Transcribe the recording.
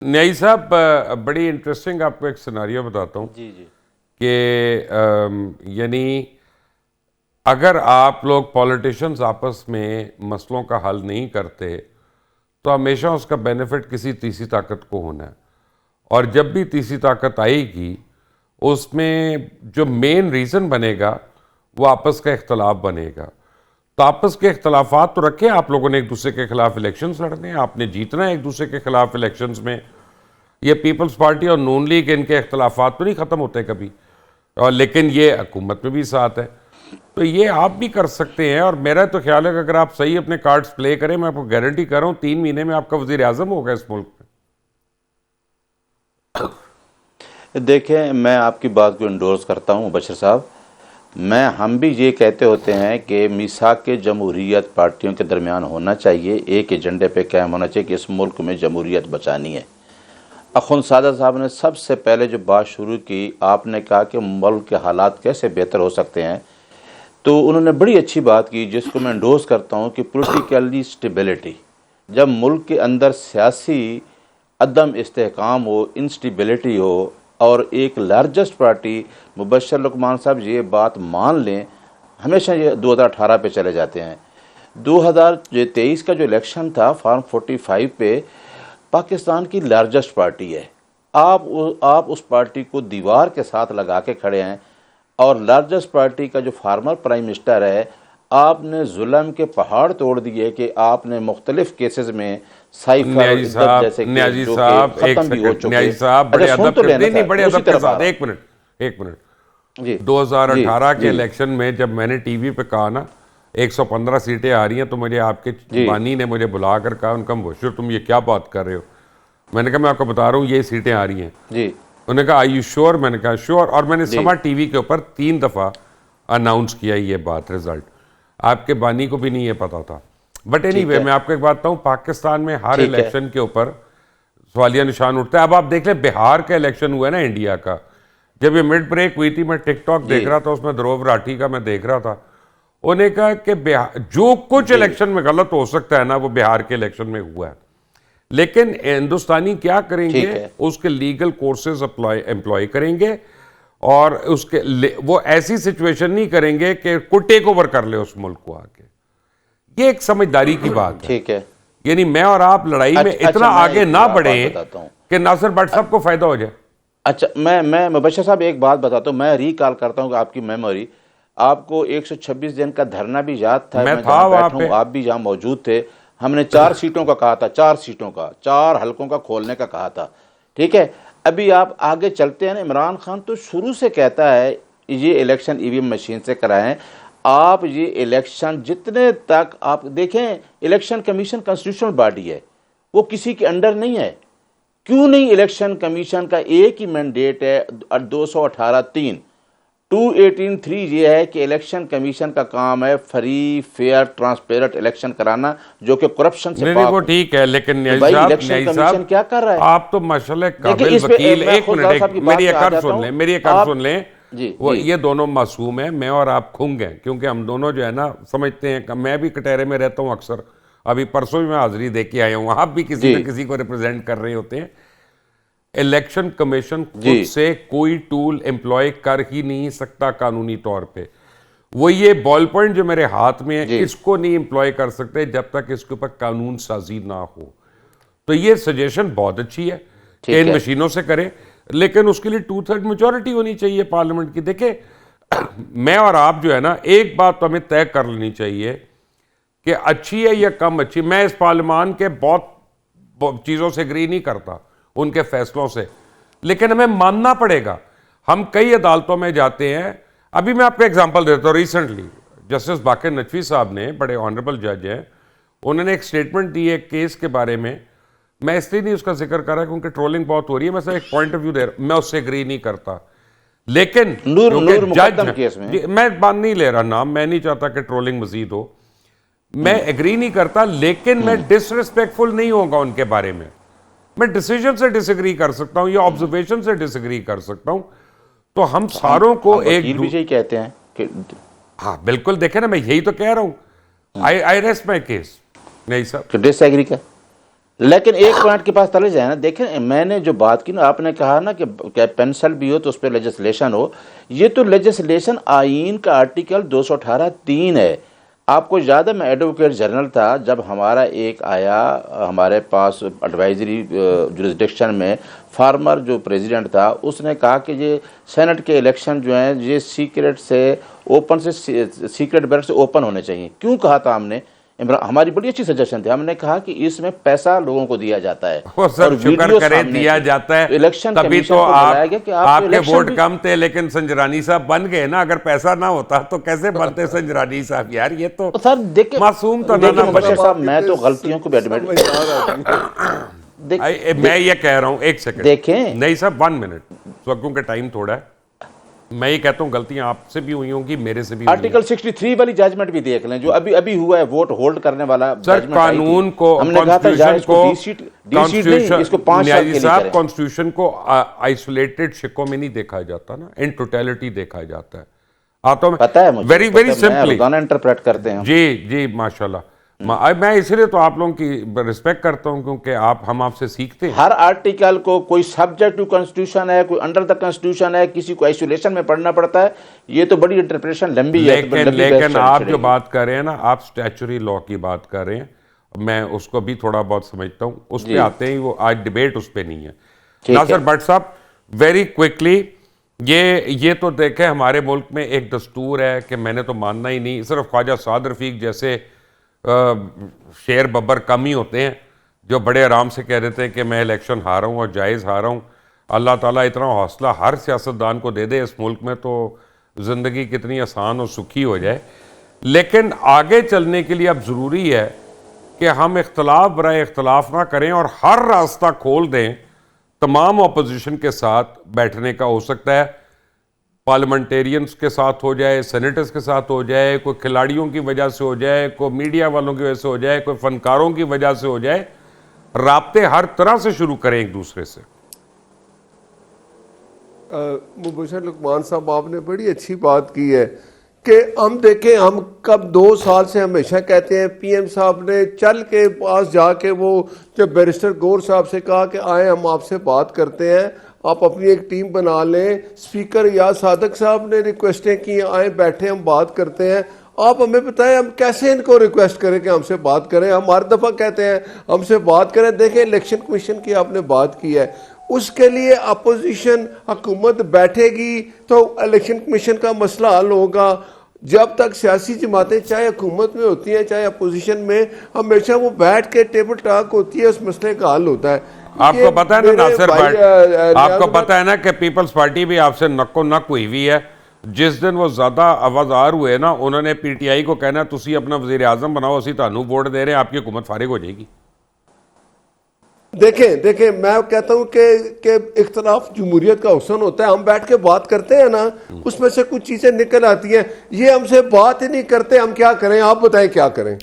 نیائی صاحب بڑی انٹرسٹنگ آپ کو ایک سیناریو بتاتا ہوں جی جی کہ یعنی اگر آپ لوگ پولیٹیشنز آپس میں مسئلوں کا حل نہیں کرتے تو ہمیشہ اس کا بینیفٹ کسی تیسری طاقت کو ہونا ہے، اور جب بھی تیسری طاقت آئے گی اس میں جو مین ریزن بنے گا وہ آپس کا اختلاف بنے گا۔ تو آپس کے اختلافات تو رکھیں، آپ لوگوں نے ایک دوسرے کے خلاف الیکشنز لڑنے ہیں، آپ نے جیتنا ہے ایک دوسرے کے خلاف الیکشنز میں۔ یہ پیپلز پارٹی اور نون لیگ ان کے اختلافات تو نہیں ختم ہوتے کبھی، اور لیکن یہ حکومت میں بھی ساتھ ہے، تو یہ آپ بھی کر سکتے ہیں۔ اور میرا تو خیال ہے کہ اگر آپ صحیح اپنے کارڈز پلے کریں، میں آپ کو گارنٹی کر رہا ہوں 3 مہینے میں آپ کا وزیر اعظم ہوگا اس ملک میں۔ دیکھیں، میں آپ کی بات کو انڈورس کرتا ہوں بشر صاحب۔ ہم بھی یہ کہتے ہوتے ہیں کہ میثاق جمہوریت پارٹیوں کے درمیان ہونا چاہیے، ایک ایجنڈے پہ قائم ہونا چاہیے کہ اس ملک میں جمہوریت بچانی ہے۔ اخوندزادہ صاحب نے سب سے پہلے جو بات شروع کی، آپ نے کہا کہ ملک کے حالات کیسے بہتر ہو سکتے ہیں، تو انہوں نے بڑی اچھی بات کی جس کو میں انڈورس کرتا ہوں کہ پولیٹیکلی سٹیبلٹی۔ جب ملک کے اندر سیاسی عدم استحکام ہو، انسٹیبلٹی ہو، اور ایک لارجسٹ پارٹی مبشر لقمان صاحب یہ بات مان لیں، ہمیشہ یہ 2018 پہ چلے جاتے ہیں۔ 2023 کا جو الیکشن تھا فارم 45 پہ، پاکستان کی لارجسٹ پارٹی ہے، آپ اس پارٹی کو دیوار کے ساتھ لگا کے کھڑے ہیں، اور لارجسٹ پارٹی کا جو فارمر پرائم منسٹر ہے، آپ نے ظلم کے پہاڑ توڑ دیے کہ آپ نے مختلف کیسز میں سائفر اور عدت جیسے کیس نیازی جو کہ صاحب ایک ختم بھی ہو سیکنڈ، چکے۔ نیازی صاحب اچھا بڑے سن ادب تو کے، لینا نہیں بڑے اسی ادب کے طرف آ ساتھ، رہا ایک منٹ۔ ہوں۔ جی 2018 کے جی الیکشن میں جب میں نے ٹی وی پہ کہا نا 115 سیٹیں آ رہی ہیں، تو مجھے آپ کے جی بانی نے مجھے بلا کر کہا، ان کا مبشر تم یہ کیا بات کر رہے ہو؟ میں نے کہا میں آپ کو بتا رہا ہوں یہ سیٹیں آ رہی ہیں۔ جی انہوں نے کہا آئی یو شور؟ میں نے کہا شور، اور میں نے جی سما ٹی وی کے اوپر 3 دفعہ اناؤنس کیا یہ بات، رزلٹ آپ کے بانی کو بھی نہیں یہ پتا تھا۔ بٹ اینی ٹھیک وے، ہے میں آپ کو ایک بات بتاؤں، پاکستان میں ہر ٹھیک ہے الیکشن کے اوپر سوالیہ نشان اٹھتا ہے۔ اب آپ دیکھ لیں بہار کا الیکشن ہوا ہے نا انڈیا کا، جب یہ مڈ بریک ہوئی تھی، میں ٹک ٹاک جی دیکھ رہا تھا، اس میں دھروو راٹھی کا میں دیکھ رہا تھا، انہوں نے کہا کہ جو کچھ جی الیکشن میں غلط ہو سکتا ہے نا وہ بہار کے الیکشن میں ہوا ہے، لیکن ہندوستانی کیا کریں گے؟ ٹھیک ہے اس کے لیگل کورسز امپلائی کریں گے، اور اس کے وہ ایسی سچویشن نہیں کریں گے کہ کوئی ٹیک اوور کر لے اس ملک کو آ کے۔ یہ ایک سمجھداری کی بات ہے، ٹھیک ہے۔ یعنی میں اور آپ لڑائی میں اچھا اتنا میں آگے ایک نہ بات بڑھیں بتاتا ہوں۔ کہ ناصر بٹ صاحب کو فائدہ ہو جائے۔ اچھا میں مبشر صاحب ایک بات بتاتا ہوں، میں ریکال کرتا ہوں کہ آپ کی میموری، آپ کو 126 دن کا دھرنا بھی یاد تھا، میں میں تھا جہاں وہاں بیٹھا پہ، ہوں آپ بھی جہاں موجود تھے، ہم نے 4 سیٹوں کا کہا تھا، 4 سیٹوں کا، 4 حلقوں کا کھولنے کا کہا تھا، ٹھیک ہے۔ ابھی آپ آگے چلتے ہیں نا، عمران خان تو شروع سے کہتا ہے یہ الیکشن ای وی ایم مشین سے کرائیں، آپ یہ الیکشن جتنے تک آپ دیکھیں، الیکشن کمیشن کنسٹیٹیوشنل باڈی ہے، وہ کسی کے انڈر نہیں ہے۔ کیوں نہیں؟ الیکشن کمیشن کا ایک ہی مینڈیٹ ہے 218(3) 218(3 یہ ہے کہ الیکشن کمیشن کا کام ہے فری، فیئر، ٹرانسپیرنٹ الیکشن کرانا جو کہ کرپشن سے نہیں پاک وہ ہوں۔ ٹھیک ہے، لیکن تو نیازی بھائی صاحب، الیکشن کمیشن کیا کر رہا ہے؟ آپ تو ماشاءاللہ دیکھیں قابل اس پہ وکیل، میں ایک منٹ، خودزاد صاحب کی بات میری پہ ایک آ عرض جاتا سن ہوں۔ لیں، میری ایک عرض آپ سن لیں، جی وہ جی یہ دونوں معصوم ہیں، میں اور آپ کھنگ ہیں، کیونکہ ہم دونوں جو ہے نا سمجھتے ہیں کہ میں بھی کٹہرے میں رہتا ہوں اکثر، ابھی پرسوں بھی میں حاضری دے کے آیا ہوں، آپ بھی کسی جی نہ کسی کو ریپرزینٹ کر رہے ہوتے ہیں۔ الیکشن کمیشن جی خود سے کوئی ٹول امپلائی کر ہی نہیں سکتا قانونی طور پہ، وہ یہ بال پوائنٹ جو میرے ہاتھ میں ہے جی اس کو نہیں امپلائی کر سکتے جب تک اس کے اوپر قانون سازی نہ ہو۔ تو یہ سجیشن بہت اچھی ہے کہ ٹھیک ان ہے مشینوں سے کریں، لیکن اس کے لیے 2/3 میجورٹی ہونی چاہیے پارلیمنٹ کی۔ دیکھیں میں اور آپ جو ہے نا، ایک بات تو ہمیں طے کر لینی چاہیے کہ اچھی ہے یا کم اچھی۔ میں اس پارلیمان کے بہت چیزوں سے اگری نہیں کرتا، ان کے فیصلوں سے، لیکن ہمیں ماننا پڑے گا۔ ہم کئی عدالتوں میں جاتے ہیں، ابھی میں آپ کو ایگزامپل دیتا ہوں، ریسنٹلی جسٹس باقر نقوی صاحب نے، بڑے آنریبل جج ہیں، انہوں نے ایک سٹیٹمنٹ دی ہے ایک کیس کے بارے میں، میں اس لیے نہیں اس کا ذکر کر رہا کیونکہ ٹرولنگ بہت ہو رہی ہے، میں صرف ایک پوائنٹ آف ویو دے رہا، میں اس سے اگری نہیں کرتا، لیکن کیونکہ نور جج مقدم کیس میں میں بات نہیں لے رہا نام، میں نہیں چاہتا کہ ٹرولنگ مزید ہو، میں اگری نہیں کرتا، لیکن میں ڈس ریسپیکٹفل نہیں ہوں گا ان کے بارے میں ڈیسیجن سے ڈس ایگری کر سکتا ہوں یا آبزرویشن سے ڈس ایگری کر سکتا ہوں۔ تو ہم ساروں کو ہم وکیل بھی یہی کہتے ہیں کہ ہاں بالکل، دیکھیں نا، میں یہی تو کہہ رہا ہوں، آئی ریسٹ مائی کیس۔ نہیں صاحب، ڈس ایگری کا لیکن ایک پوائنٹ کے پاس چلے جائیں نا، دیکھیں میں نے جو بات کی نا، آپ نے کہا نا کہ پینسل بھی ہو تو اس پہ لیجسلیشن ہو، یہ تو لیجسلیشن آئین کا آرٹیکل 218(3) ہے۔ آپ کو یاد ہے میں ایڈوکیٹ جنرل تھا جب ہمارا ایک آیا ہمارے پاس ایڈوائزری جورسڈکشن میں، فارمر جو پریزیڈنٹ تھا اس نے کہا کہ یہ سینٹ کے الیکشن جو ہیں یہ سیکرٹ سے اوپن سے سیکرٹ بیلٹ سے اوپن ہونے چاہیے۔ کیوں کہا تھا ہم نے؟ ہماری بڑی اچھی سجیشن تھی، ہم نے کہا کہ اس میں پیسہ لوگوں کو دیا جاتا ہے وہ سر شکر کرے دیا جاتا ہے، تبھی تو آپ کے ووٹ کم تھے لیکن سنجرانی صاحب بن گئے نا۔ اگر پیسہ نہ ہوتا تو کیسے بنتے سنجرانی صاحب؟ یار یہ تو معصوم تو نہ بشیر صاحب میں تو غلطیوں کو بھی ایڈمٹ میں یہ کہہ رہا ہوں، ایک سیکنڈ دیکھیں نہیں صاحب 1 منٹ، کیونکہ ٹائم تھوڑا ہے۔ میں یہ کہتا ہوں غلطیاں آپ سے بھی ہوئی ہوں گی، میرے سے بھی ہوئی ہیں۔ آرٹیکل 63 والی ججمنٹ بھی دیکھ لیں جو ابھی ہوا ہے، ووٹ ہولڈ کرنے والا سر قانون کو، کانسٹیٹیوشن کو آئسولیٹڈ شکوں میں نہیں دیکھا جاتا نا، ان ٹوٹیلٹی دیکھا جاتا ہے۔ آتا پتا ہے مجھے، ویری ویری سمپلی روزانہ انٹرپریٹ کرتے ہیں۔ جی ماشاءاللہ، میں اس لیے تو آپ لوگوں کی رسپیکٹ کرتا ہوں کیونکہ ہم آپ سے سیکھتے ہیں۔ ہر آرٹیکل کو کوئی سبجیکٹ ٹو کنسٹیٹیوشن ہے، کوئی انڈر دا کنسٹیٹیوشن ہے، کسی کو آئسولیشن میں پڑھنا پڑتا ہے، یہ تو بڑی انٹرپریشن لمبی ہے۔ لیکن آپ جو بات کر رہے ہیں نا، آپ سٹیچوری لا کی بات کر رہے ہیں، میں اس کو بھی تھوڑا بہت سمجھتا ہوں، اس پہ آتے ہیں، وہ آج ڈیبیٹ اس پہ نہیں ہے۔ ناصر بٹ صاحب ویری کوئکلی، یہ تو دیکھیں ہمارے ملک میں ایک دستور ہے کہ میں نے تو ماننا ہی نہیں، صرف خواجہ سعد رفیق جیسے شیر ببر کم ہی ہوتے ہیں جو بڑے آرام سے کہہ دیتے ہیں کہ میں الیکشن ہارا ہوں اور جائز ہارا ہوں۔ اللہ تعالیٰ اتنا حوصلہ ہر سیاستدان کو دے دے اس ملک میں تو زندگی کتنی آسان اور سکھی ہو جائے۔ لیکن آگے چلنے کے لیے اب ضروری ہے کہ ہم اختلاف برائے اختلاف نہ کریں اور ہر راستہ کھول دیں تمام اپوزیشن کے ساتھ بیٹھنے کا۔ ہو سکتا ہے پارلیمنٹیرینز کے ساتھ ہو جائے، سینیٹرز کے ساتھ ہو جائے، کوئی کھلاڑیوں کی وجہ سے ہو جائے، کوئی میڈیا والوں کی وجہ سے ہو جائے، کوئی فنکاروں کی وجہ سے ہو جائے، رابطے ہر طرح سے شروع کریں ایک دوسرے سے۔ مبشر لقمان صاحب آپ نے بڑی اچھی بات کی ہے کہ ہم دیکھیں، ہم کب 2 سال سے ہمیشہ کہتے ہیں، پی ایم صاحب نے چل کے پاس جا کے وہ جب بیرسٹر گور صاحب سے کہا کہ آئیں ہم آپ سے بات کرتے ہیں، آپ اپنی ایک ٹیم بنا لیں، اسپیکر یا صادق صاحب نے ریکویسٹیں کی، آئیں بیٹھے ہم بات کرتے ہیں۔ آپ ہمیں بتائیں ہم کیسے ان کو ریکویسٹ کریں کہ ہم سے بات کریں؟ ہم ہر دفعہ کہتے ہیں ہم سے بات کریں۔ دیکھیں الیکشن کمیشن کی آپ نے بات کی ہے، اس کے لیے اپوزیشن حکومت بیٹھے گی تو الیکشن کمیشن کا مسئلہ حل ہوگا۔ جب تک سیاسی جماعتیں چاہے حکومت میں ہوتی ہیں چاہے اپوزیشن میں، ہمیشہ وہ بیٹھ کے ٹیبل ٹاک ہوتی ہے، اس مسئلے کا حل ہوتا ہے۔ آپ کو پتہ ہے نا ناصر بھائی، آپ کو پتہ ہے نا کہ پیپلز پارٹی بھی آپ سے نک و نک ہوئی ہوئی ہے۔ جس دن وہ زیادہ آوازار ہوئے نا، انہوں نے پی ٹی آئی کو کہنا تسی اپنا وزیر اعظم بناؤ، اسی تانوں ووٹ دے رہے ہیں، آپ کی حکومت فارغ ہو جائے گی۔ دیکھیں میں کہتا ہوں کہ اختلاف جمہوریت کا حسن ہوتا ہے۔ ہم بیٹھ کے بات کرتے ہیں نا، اس میں سے کچھ چیزیں نکل آتی ہیں۔ یہ ہم سے بات ہی نہیں کرتے، ہم کیا کریں؟ آپ بتائیں کیا کریں؟